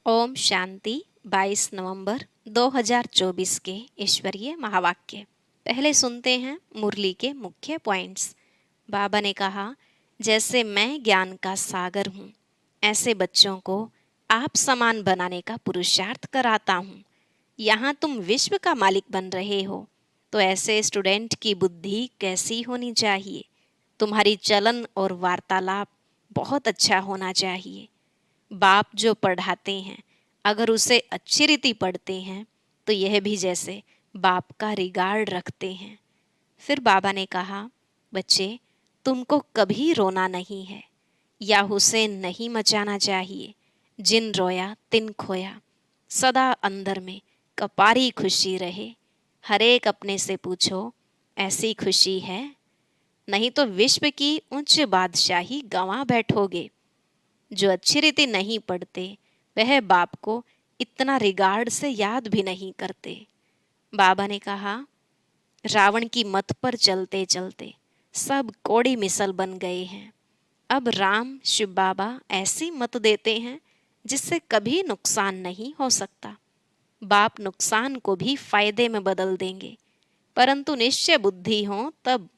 ओम शांति। 22 नवंबर 2024 के ईश्वरीय महावाक्य। पहले सुनते हैं मुरली के मुख्य पॉइंट्स। बाबा ने कहा, जैसे मैं ज्ञान का सागर हूँ, ऐसे बच्चों को आप समान बनाने का पुरुषार्थ कराता हूँ। यहाँ तुम विश्व का मालिक बन रहे हो, तो ऐसे स्टूडेंट की बुद्धि कैसी होनी चाहिए। तुम्हारी चलन और वार्तालाप बहुत अच्छा होना चाहिए। बाप जो पढ़ाते हैं, अगर उसे अच्छी रीति पढ़ते हैं तो यह भी जैसे बाप का रिगार्ड रखते हैं। फिर बाबा ने कहा, बच्चे, तुमको कभी रोना नहीं है या हुसैन नहीं मचाना चाहिए। जिन रोया तिन खोया। सदा अंदर में कपारी खुशी रहे। हर एक अपने से पूछो, ऐसी खुशी है? नहीं तो विश्व की उच्च बादशाही गंवा बैठोगे। जो अच्छी रीति नहीं पढ़ते वह बाप को इतना रिगार्ड से याद भी नहीं करते। बाबा ने कहा, रावण की मत पर चलते चलते सब कोड़ी मिसल बन गए हैं। अब राम शिव बाबा ऐसी मत देते हैं जिससे कभी नुकसान नहीं हो सकता। बाप नुकसान को भी फायदे में बदल देंगे, परंतु निश्चय बुद्धि हो तब।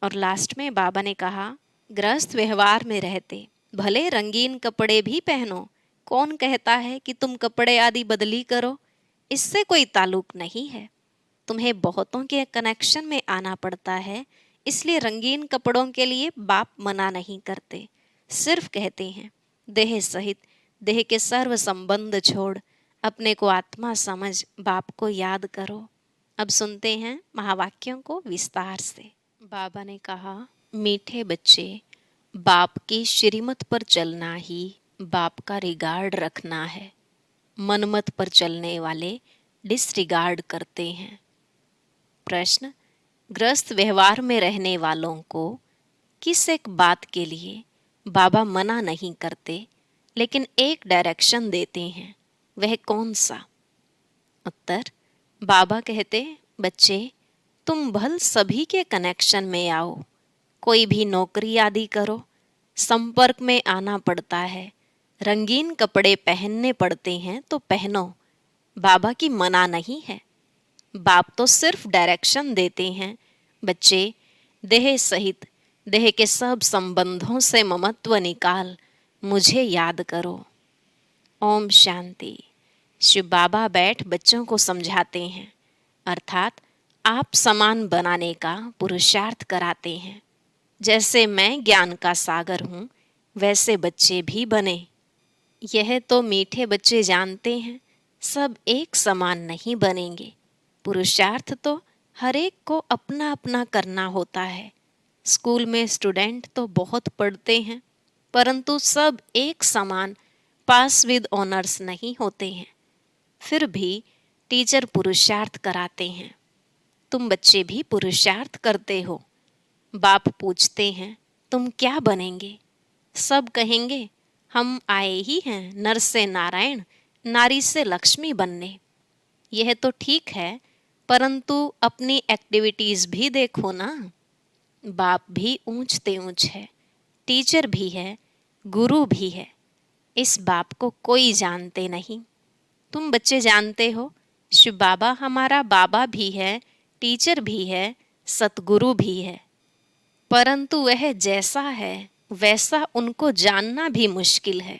और लास्ट में बाबा ने कहा, गृहस्थ व्यवहार में रहते भले रंगीन कपड़े भी पहनो, कौन कहता है कि तुम कपड़े आदि बदली करो। इससे कोई ताल्लुक नहीं है। तुम्हें बहुतों के कनेक्शन में आना पड़ता है, इसलिए रंगीन कपड़ों के लिए बाप मना नहीं करते। सिर्फ कहते हैं, देह सहित देह के सर्व संबंध छोड़ अपने को आत्मा समझ बाप को याद करो। अब सुनते हैं महावाक्यों को विस्तार से। बाबा ने कहा, मीठे बच्चे, बाप की श्रीमत पर चलना ही बाप का रिगार्ड रखना है। मनमत पर चलने वाले डिसरिगार्ड करते हैं। प्रश्न, ग्रस्त व्यवहार में रहने वालों को किस एक बात के लिए बाबा मना नहीं करते लेकिन एक डायरेक्शन देते हैं, वह कौन सा? उत्तर, बाबा कहते, बच्चे, तुम भल सभी के कनेक्शन में आओ। कोई भी नौकरी आदि करो, संपर्क में आना पड़ता है। रंगीन कपड़े पहनने पड़ते हैं तो पहनो, बाबा की मना नहीं है। बाप तो सिर्फ डायरेक्शन देते हैं, बच्चे, देह सहित देह के सब संबंधों से ममत्व निकाल मुझे याद करो। ओम शांति। शिव बाबा बैठ बच्चों को समझाते हैं, अर्थात आप समान बनाने का पुरुषार्थ कराते हैं। जैसे मैं ज्ञान का सागर हूँ, वैसे बच्चे भी बने। यह तो मीठे बच्चे जानते हैं, सब एक समान नहीं बनेंगे। पुरुषार्थ तो हर एक को अपना अपना करना होता है। स्कूल में स्टूडेंट तो बहुत पढ़ते हैं, परंतु सब एक समान पास विद ऑनर्स नहीं होते हैं। फिर भी टीचर पुरुषार्थ कराते हैं। तुम बच्चे भी पुरुषार्थ करते हो। बाप पूछते हैं, तुम क्या बनेंगे? सब कहेंगे, हम आए ही हैं नर से नारायण, नारी से लक्ष्मी बनने। यह तो ठीक है, परंतु अपनी एक्टिविटीज भी देखो ना। बाप भी ऊंच ते ऊंच है, टीचर भी है, गुरु भी है। इस बाप को कोई जानते नहीं। तुम बच्चे जानते हो, शिव बाबा हमारा बाबा भी है, टीचर भी है, सतगुरु भी है, परंतु वह जैसा है वैसा उनको जानना भी मुश्किल है।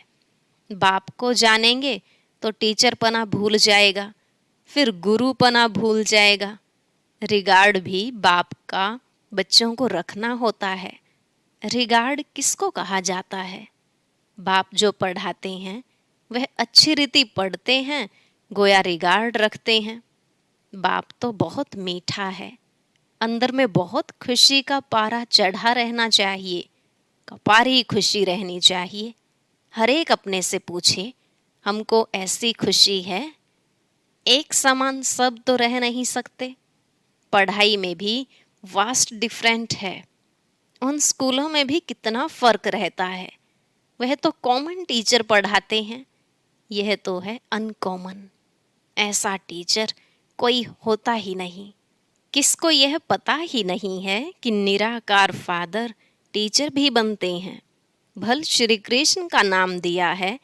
बाप को जानेंगे तो टीचरपना भूल जाएगा, फिर गुरुपना भूल जाएगा। रिगार्ड भी बाप का बच्चों को रखना होता है। रिगार्ड किसको कहा जाता है? बाप जो पढ़ाते हैं वह अच्छी रीति पढ़ते हैं, गोया रिगार्ड रखते हैं। बाप तो बहुत मीठा है, अंदर में बहुत खुशी का पारा चढ़ा रहना चाहिए, कपारी खुशी रहनी चाहिए। हर एक अपने से पूछे, हमको ऐसी खुशी है? एक समान सब तो रह नहीं सकते। पढ़ाई में भी वास्ट डिफरेंट है। उन स्कूलों में भी कितना फर्क रहता है। वह तो कॉमन टीचर पढ़ाते हैं, यह तो है अनकॉमन। ऐसा टीचर कोई होता ही नहीं। किसको यह पता ही नहीं है कि निराकार फादर टीचर भी बनते हैं। भल श्री कृष्ण का नाम दिया है,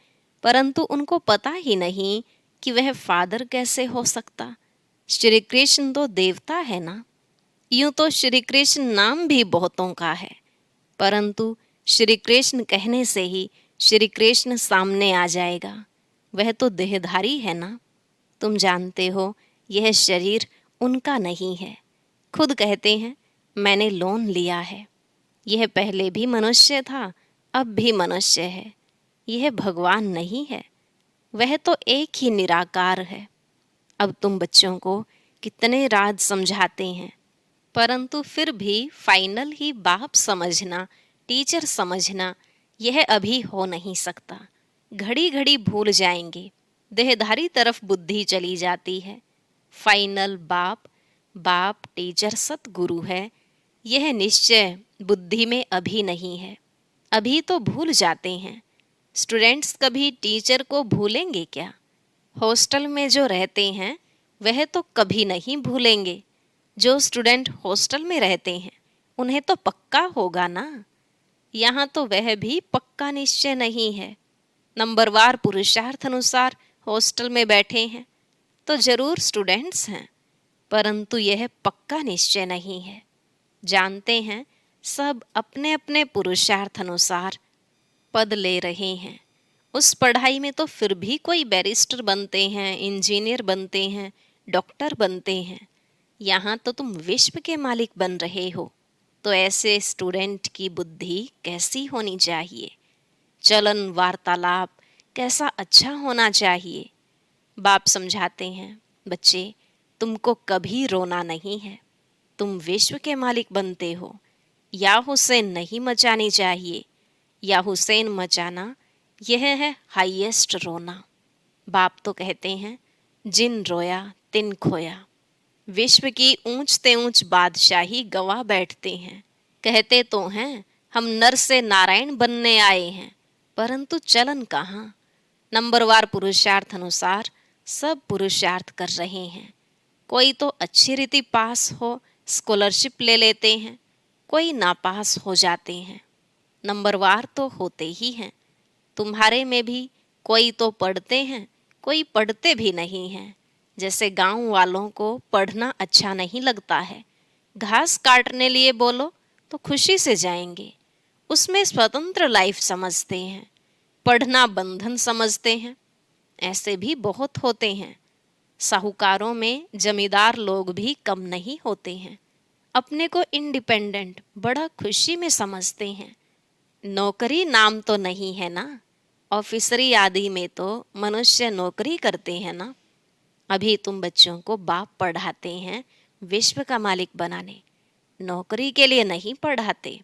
परंतु उनको पता ही नहीं कि वह फादर कैसे हो सकता। श्री कृष्ण तो देवता है ना। यूं तो श्री कृष्ण नाम भी बहुतों का है, परंतु श्री कृष्ण कहने से ही श्री कृष्ण सामने आ जाएगा। वह तो देहधारी है ना। तुम जानते हो यह शरीर उनका नहीं है। खुद कहते हैं मैंने लोन लिया है। यह पहले भी मनुष्य था, अब भी मनुष्य है। यह भगवान नहीं है, वह तो एक ही निराकार है। अब तुम बच्चों को कितने राज समझाते हैं, परंतु फिर भी फाइनल ही बाप समझना, टीचर समझना, यह अभी हो नहीं सकता। घड़ी घड़ी भूल जाएंगे, देहधारी तरफ बुद्धि चली जाती है। फाइनल बाप, बाप टीचर सतगुरु है, यह निश्चय बुद्धि में अभी नहीं है। अभी तो भूल जाते हैं। स्टूडेंट्स कभी टीचर को भूलेंगे क्या? हॉस्टल में जो रहते हैं वह तो कभी नहीं भूलेंगे। जो स्टूडेंट हॉस्टल में रहते हैं उन्हें तो पक्का होगा ना। यहाँ तो वह भी पक्का निश्चय नहीं है। नंबरवार पुरुषार्थ अनुसार हॉस्टल में बैठे हैं तो जरूर स्टूडेंट्स हैं, परंतु यह पक्का निश्चय नहीं है। जानते हैं सब अपने अपने पुरुषार्थ अनुसार पद ले रहे हैं। उस पढ़ाई में तो फिर भी कोई बैरिस्टर बनते हैं, इंजीनियर बनते हैं, डॉक्टर बनते हैं। यहाँ तो तुम विश्व के मालिक बन रहे हो। तो ऐसे स्टूडेंट की बुद्धि कैसी होनी चाहिए? चलन वार्तालाप कैसा अच्छा होना चाहिए? बाप समझाते हैं बच्चे तुमको कभी रोना नहीं है। तुम विश्व के मालिक बनते हो। या हुसैन नहीं मचानी चाहिए। या हुसैन मचाना यह है हाईएस्ट रोना। बाप तो कहते हैं जिन रोया तिन खोया। विश्व की ऊंच ते ऊंच बादशाही गवा बैठते हैं। कहते तो हैं हम नर से नारायण बनने आए हैं, परंतु चलन कहाँ। नंबरवार पुरुषार्थ अनुसार सब पुरुषार्थ कर रहे हैं। कोई तो अच्छी रीति पास हो स्कॉलरशिप ले लेते हैं, कोई नापास हो जाते हैं। नंबरवार तो होते ही हैं। तुम्हारे में भी कोई तो पढ़ते हैं, कोई पढ़ते भी नहीं हैं। जैसे गांव वालों को पढ़ना अच्छा नहीं लगता है, घास काटने लिए बोलो तो खुशी से जाएंगे, उसमें स्वतंत्र लाइफ समझते हैं। पढ़ना बंधन समझते हैं। ऐसे भी बहुत होते हैं। साहूकारों में जमींदार लोग भी कम नहीं होते हैं। अपने को इंडिपेंडेंट बड़ा खुशी में समझते हैं। नौकरी नाम तो नहीं है ना। ऑफिसरी आदि में तो मनुष्य नौकरी करते हैं ना। अभी तुम बच्चों को बाप पढ़ाते हैं विश्व का मालिक बनाने, नौकरी के लिए नहीं पढ़ाते।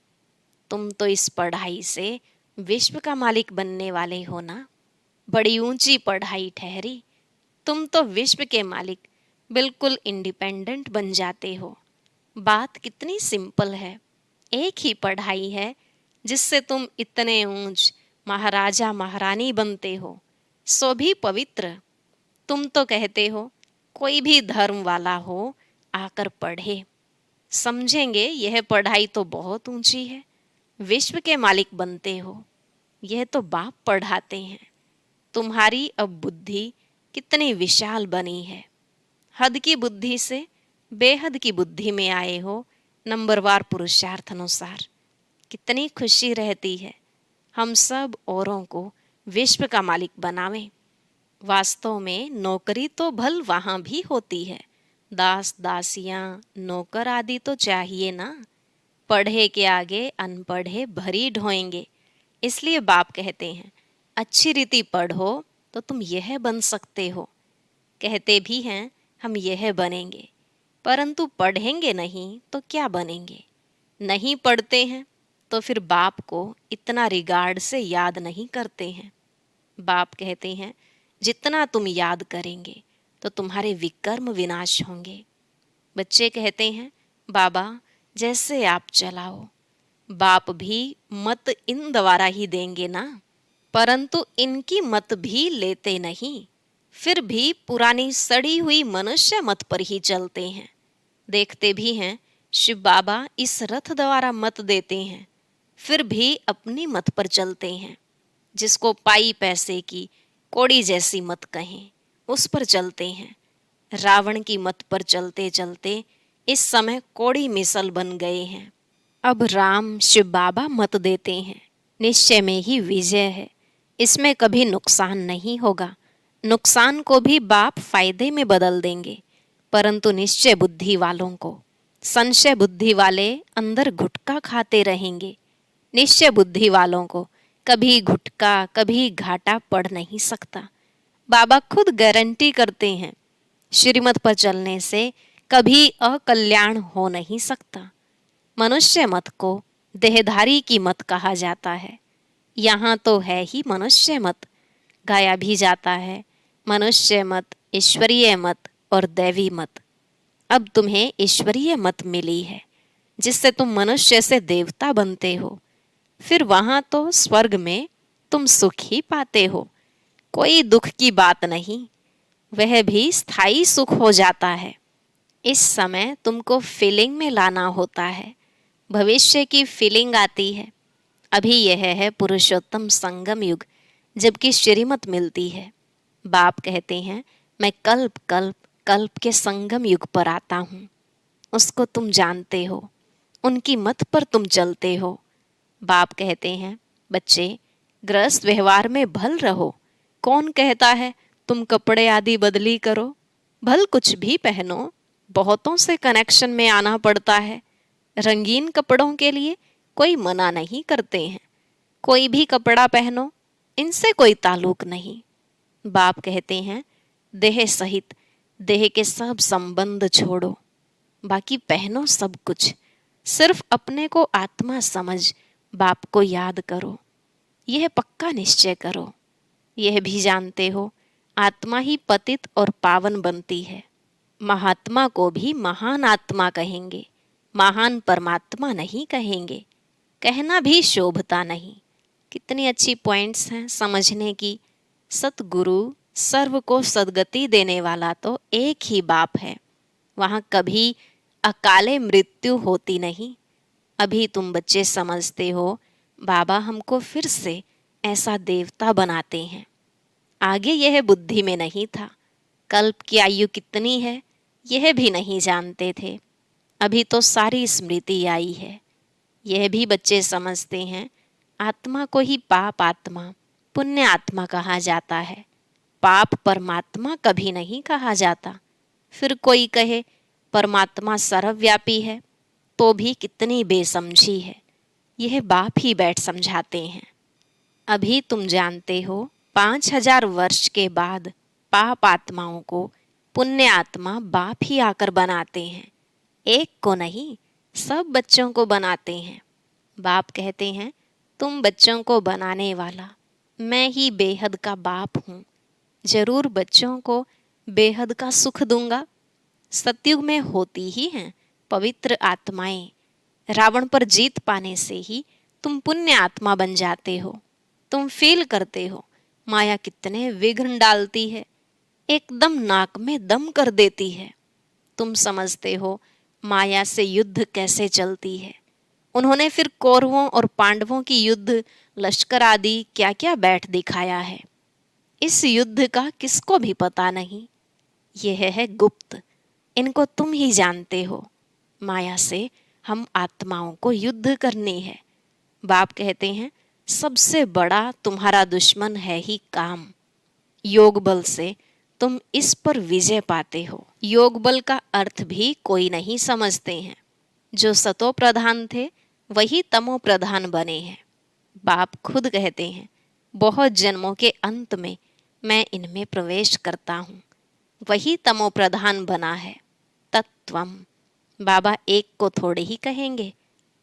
तुम तो इस पढ़ाई से विश्व का मालिक बनने वाले हो ना। बड़ी ऊंची पढ़ाई ठहरी। तुम तो विश्व के मालिक बिल्कुल इंडिपेंडेंट बन जाते हो। बात कितनी सिंपल है। एक ही पढ़ाई है जिससे तुम इतने ऊंच महाराजा महारानी बनते हो, सो भी पवित्र। तुम तो कहते हो कोई भी धर्म वाला हो आकर पढ़े, समझेंगे यह पढ़ाई तो बहुत ऊंची है, विश्व के मालिक बनते हो। यह तो बाप पढ़ाते हैं। तुम्हारी अब बुद्धि कितनी विशाल बनी है। हद की बुद्धि से बेहद की बुद्धि में आए हो। नंबरवार पुरुषार्थ अनुसार कितनी खुशी रहती है। हम सब औरों को विश्व का मालिक बनावें। वास्तव में नौकरी तो भल वहाँ भी होती है। दास दासियाँ नौकर आदि तो चाहिए ना। पढ़े के आगे अनपढ़े भरी ढोएंगे। इसलिए बाप कहते हैं अच्छी रीति पढ़ो तो तुम यह बन सकते हो। कहते भी हैं हम यह बनेंगे, परंतु पढ़ेंगे नहीं तो क्या बनेंगे। नहीं पढ़ते हैं तो फिर बाप को इतना रिगार्ड से याद नहीं करते हैं। बाप कहते हैं जितना तुम याद करेंगे तो तुम्हारे विकर्म विनाश होंगे। बच्चे कहते हैं बाबा जैसे आप चलाओ। बाप भी मत इन द्वारा ही देंगे ना, परंतु इनकी मत भी लेते नहीं। फिर भी पुरानी सड़ी हुई मनुष्य मत पर ही चलते हैं। देखते भी हैं शिव बाबा इस रथ द्वारा मत देते हैं, फिर भी अपनी मत पर चलते हैं। जिसको पाई पैसे की कोड़ी जैसी मत कहें, उस पर चलते हैं। रावण की मत पर चलते चलते इस समय कोड़ी मिसल बन गए हैं। अब राम शिव बाबा मत देते हैं, निश्चय में ही विजय है, इसमें कभी नुकसान नहीं होगा। नुकसान को भी बाप फायदे में बदल देंगे, परंतु निश्चय बुद्धि वालों को, संशय बुद्धि वाले अंदर गुटखा खाते रहेंगे। निश्चय बुद्धि वालों को कभी गुटखा कभी घाटा पड़ नहीं सकता। बाबा खुद गारंटी करते हैं, श्रीमत पर चलने से कभी अकल्याण हो नहीं सकता। मनुष्य मत को देहधारी की मत कहा जाता है। यहाँ तो है ही मनुष्य मत, गाया भी जाता है मनुष्य मत, ईश्वरीय मत और दैवी मत। अब तुम्हें ईश्वरीय मत मिली है, जिससे तुम मनुष्य से देवता बनते हो। फिर वहां तो स्वर्ग में तुम सुख ही पाते हो, कोई दुख की बात नहीं, वह भी स्थायी सुख हो जाता है। इस समय तुमको फीलिंग में लाना होता है, भविष्य की फीलिंग आती है। अभी यह है पुरुषोत्तम संगम युग, जबकि श्रीमत मिलती है। बाप कहते हैं मैं कल्प कल्प कल्प के संगम युग पर आता हूँ, उसको तुम जानते हो, उनकी मत पर तुम चलते हो। बाप कहते हैं बच्चे गृहस्थ व्यवहार में भल रहो। कौन कहता है तुम कपड़े आदि बदली करो, भल कुछ भी पहनो, बहुतों से कनेक्शन में आना पड़ता है। रंगीन कपड़ों के लिए कोई मना नहीं करते हैं, कोई भी कपड़ा पहनो, इनसे कोई ताल्लुक नहीं। बाप कहते हैं देह सहित देह के सब संबंध छोड़ो, बाकी पहनो सब कुछ, सिर्फ अपने को आत्मा समझ बाप को याद करो। यह पक्का निश्चय करो। यह भी जानते हो आत्मा ही पतित और पावन बनती है। महात्मा को भी महान आत्मा कहेंगे, महान परमात्मा नहीं कहेंगे, कहना भी शोभता नहीं। कितनी अच्छी पॉइंट्स हैं समझने की। सतगुरु सर्व को सद्गति देने वाला तो एक ही बाप है, वहाँ कभी अकाले मृत्यु होती नहीं। अभी तुम बच्चे समझते हो बाबा हमको फिर से ऐसा देवता बनाते हैं, आगे यह बुद्धि में नहीं था। कल्प की आयु कितनी है यह भी नहीं जानते थे, अभी तो सारी स्मृति आई है। यह भी बच्चे समझते हैं आत्मा को ही पाप आत्मा पुण्य आत्मा कहा जाता है, पाप परमात्मा कभी नहीं कहा जाता। फिर कोई कहे परमात्मा सर्वव्यापी है, तो भी कितनी बेसमझी है, यह बाप ही बैठ समझाते हैं। अभी तुम जानते हो 5000 वर्ष के बाद पाप आत्माओं को पुण्य आत्मा बाप ही आकर बनाते हैं, एक को नहीं सब बच्चों को बनाते हैं। बाप कहते हैं तुम बच्चों को बनाने वाला मैं ही बेहद का बाप हूँ, जरूर बच्चों को बेहद का सुख दूंगा। सतयुग में होती ही हैं पवित्र आत्माएं, रावण पर जीत पाने से ही तुम पुण्य आत्मा बन जाते हो। तुम फील करते हो माया कितने विघ्न डालती है, एकदम नाक में दम कर देती है। तुम समझते हो माया से युद्ध कैसे चलती है। उन्होंने फिर कौरवों और पांडवों की युद्ध लश्कर आदि क्या क्या बैठ दिखाया है, इस युद्ध का किसको भी पता नहीं, यह है गुप्त, इनको तुम ही जानते हो। माया से हम आत्माओं को युद्ध करनी है। बाप कहते हैं सबसे बड़ा तुम्हारा दुश्मन है ही काम। योग बल से तुम इस पर विजय पाते हो। योग बल का अर्थ भी कोई नहीं समझते हैं। जो सतो प्रधान थे वही तमो प्रधान बने हैं। बाप खुद कहते हैं बहुत जन्मों के अंत में मैं इनमें प्रवेश करता हूँ, वही तमो प्रधान बना है। तत्वम बाबा एक को थोड़े ही कहेंगे,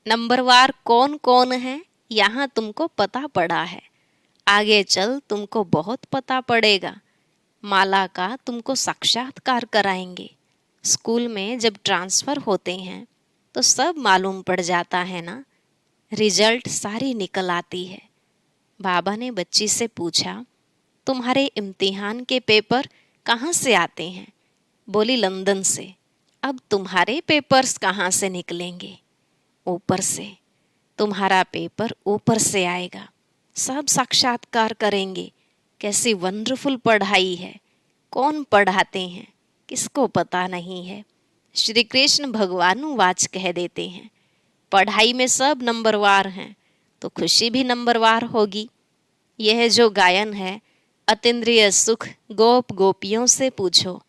नंबरवार कौन कौन है यहाँ तुमको पता पड़ा है, आगे चल तुमको बहुत पता पड़ेगा। माला का तुमको साक्षात्कार कराएंगे। स्कूल में जब ट्रांसफ़र होते हैं तो सब मालूम पड़ जाता है ना, रिजल्ट सारी निकल आती है। बाबा ने बच्ची से पूछा तुम्हारे इम्तिहान के पेपर कहाँ से आते हैं? बोली लंदन से। अब तुम्हारे पेपर्स कहाँ से निकलेंगे? ऊपर से। तुम्हारा पेपर ऊपर से आएगा, सब साक्षात्कार करेंगे कैसी वंडरफुल पढ़ाई है, कौन पढ़ाते हैं किसको पता नहीं है। श्री कृष्ण भगवान वाच कह देते हैं, पढ़ाई में सब नंबरवार हैं तो खुशी भी नंबरवार होगी। यह जो गायन है, अतीन्द्रिय सुख गोप गोपियों से पूछो,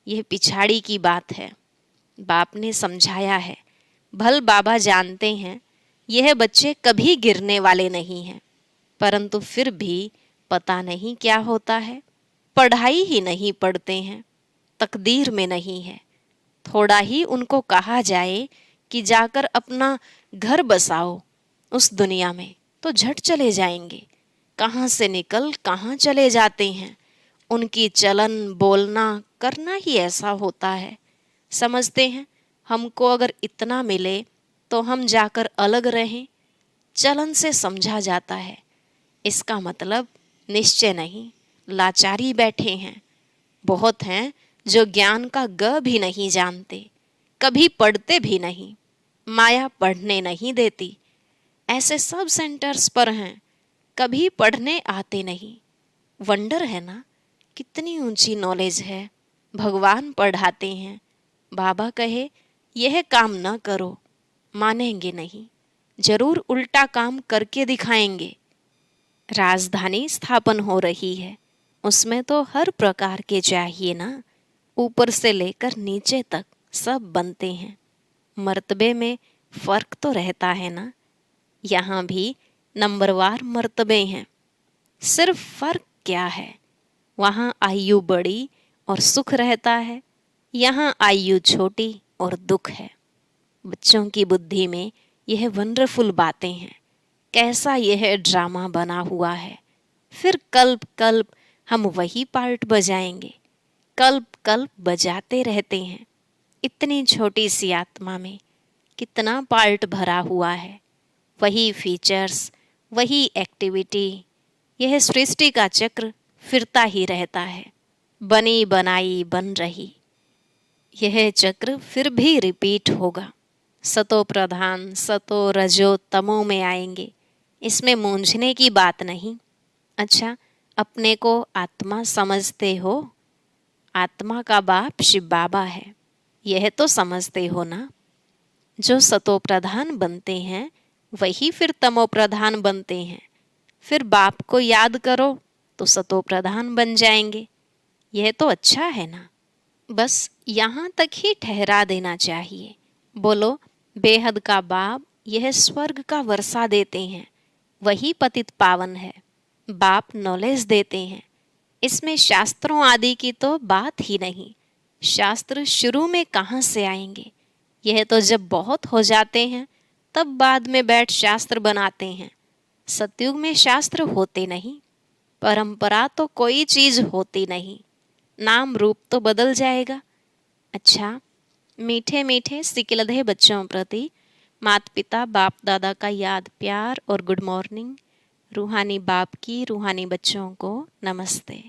यह पिछाड़ी की बात है। बाप ने समझाया है, भल बाबा जानते हैं यह बच्चे कभी गिरने वाले नहीं हैं, परंतु फिर भी पता नहीं क्या होता है, पढ़ाई ही नहीं पढ़ते हैं, तकदीर में नहीं है। थोड़ा ही उनको कहा जाए कि जाकर अपना घर बसाओ उस दुनिया में, तो झट चले जाएंगे। कहाँ से निकल कहाँ चले जाते हैं। उनकी चलन बोलना करना ही ऐसा होता है। समझते हैं हमको अगर इतना मिले तो हम जाकर अलग रहें। चलन से समझा जाता है, इसका मतलब निश्चय नहीं, लाचारी बैठे हैं। बहुत हैं जो ज्ञान का ग भी नहीं जानते, कभी पढ़ते भी नहीं, माया पढ़ने नहीं देती। ऐसे सब सेंटर्स पर हैं, कभी पढ़ने आते नहीं। वंडर है ना, कितनी ऊंची नॉलेज है। भगवान पढ़ाते हैं, बाबा कहे यह काम न करो, मानेंगे नहीं, जरूर उल्टा काम करके दिखाएंगे। राजधानी स्थापन हो रही है, उसमें तो हर प्रकार के चाहिए ना, ऊपर से लेकर नीचे तक सब बनते हैं। मर्तबे में फर्क तो रहता है ना, यहाँ भी नंबरवार मर्तबे हैं। सिर्फ फर्क क्या है, वहाँ आयु बड़ी और सुख रहता है, यहाँ आयु छोटी और दुख है। बच्चों की बुद्धि में यह वंडरफुल बातें हैं। कैसा यह ड्रामा बना हुआ है। फिर कल्प कल्प हम वही पार्ट बजाएंगे, कल्प कल्प बजाते रहते हैं। इतनी छोटी सी आत्मा में कितना पार्ट भरा हुआ है। वही फीचर्स, वही एक्टिविटी, यह सृष्टि का चक्र फिरता ही रहता है। बनी बनाई बन रही, यह चक्र फिर भी रिपीट होगा। सतो प्रधान सतो रजो तमो में आएंगे, इसमें मूंझने की बात नहीं। अच्छा, अपने को आत्मा समझते हो? आत्मा का बाप शिव बाबा है, यह तो समझते हो ना। जो सतो प्रधान बनते हैं वही फिर तमो प्रधान बनते हैं। फिर बाप को याद करो तो सतो प्रधान बन जाएंगे। यह तो अच्छा है ना। बस यहाँ तक ही ठहरा देना चाहिए। बोलो, बेहद का बाप यह स्वर्ग का वर्षा देते हैं, वही पतित पावन है। बाप नॉलेज देते हैं, इसमें शास्त्रों आदि की तो बात ही नहीं। शास्त्र शुरू में कहाँ से आएंगे, यह तो जब बहुत हो जाते हैं तब बाद में बैठ शास्त्र बनाते हैं। सतयुग में शास्त्र होते नहीं, परंपरा तो कोई चीज होती नहीं, नाम रूप तो बदल जाएगा। अच्छा, मीठे मीठे सिकिलधे बच्चों प्रति माता पिता बाप दादा का याद प्यार और गुड मॉर्निंग। रूहानी बाप की रूहानी बच्चों को नमस्ते।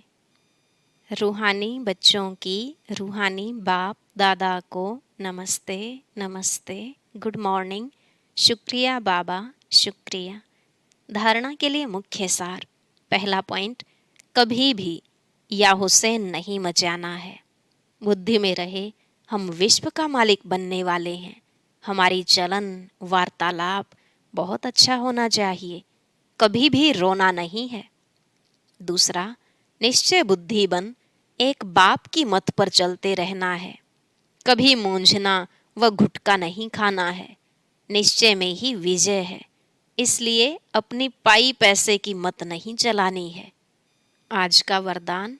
रूहानी बच्चों की रूहानी बाप दादा को नमस्ते नमस्ते, गुड मॉर्निंग, शुक्रिया बाबा शुक्रिया। धारणा के लिए मुख्य सार। पहला पॉइंट, कभी भी या हुसैन नहीं मचाना है। बुद्धि में रहे हम विश्व का मालिक बनने वाले हैं। हमारी चलन वार्तालाप बहुत अच्छा होना चाहिए, कभी भी रोना नहीं है। दूसरा, निश्चय बुद्धि बन एक बाप की मत पर चलते रहना है। कभी मूंझना व घुटका नहीं खाना है। निश्चय में ही विजय है, इसलिए अपनी पाई पैसे की मत नहीं चलानी है। आज का वरदान,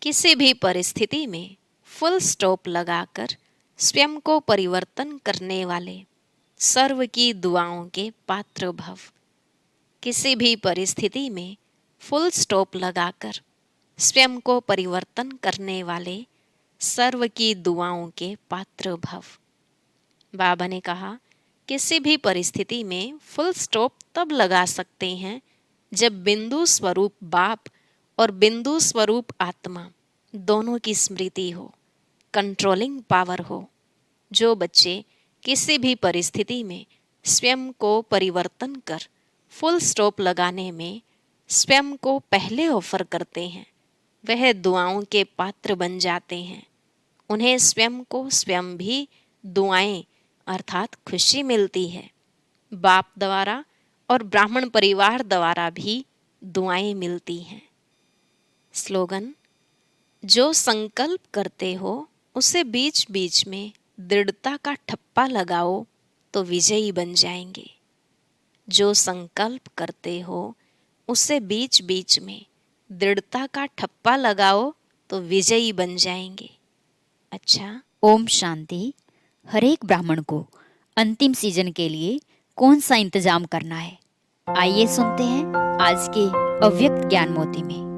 किसी भी परिस्थिति में फुल स्टॉप लगाकर स्वयं को परिवर्तन करने वाले सर्व की दुआओं के पात्र भव। किसी भी परिस्थिति में फुल स्टॉप लगाकर स्वयं को परिवर्तन करने वाले सर्व की दुआओं के पात्र भव। बाबा ने कहा, किसी भी परिस्थिति में फुल स्टॉप तब लगा सकते हैं जब बिंदु स्वरूप बाप और बिंदु स्वरूप आत्मा दोनों की स्मृति हो, कंट्रोलिंग पावर हो। जो बच्चे किसी भी परिस्थिति में स्वयं को परिवर्तन कर फुल स्टॉप लगाने में स्वयं को पहले ऑफर करते हैं, वह दुआओं के पात्र बन जाते हैं। उन्हें स्वयं को स्वयं भी दुआएं अर्थात खुशी मिलती है। बाप द्वारा और ब्राह्मण परिवार द्वारा भी दुआएं मिलती हैं। स्लोगन: जो संकल्प करते हो उसे बीच बीच में दृढ़ता का ठप्पा लगाओ तो विजयी बन जाएंगे। जो संकल्प करते हो उसे बीच बीच में दृढ़ता का ठप्पा लगाओ तो विजयी बन जाएंगे। अच्छा, ओम शांति। हर एक ब्राह्मण को अंतिम सीजन के लिए कौन सा इंतजाम करना है, आइए सुनते हैं आज के अव्यक्त ज्ञान मोती में।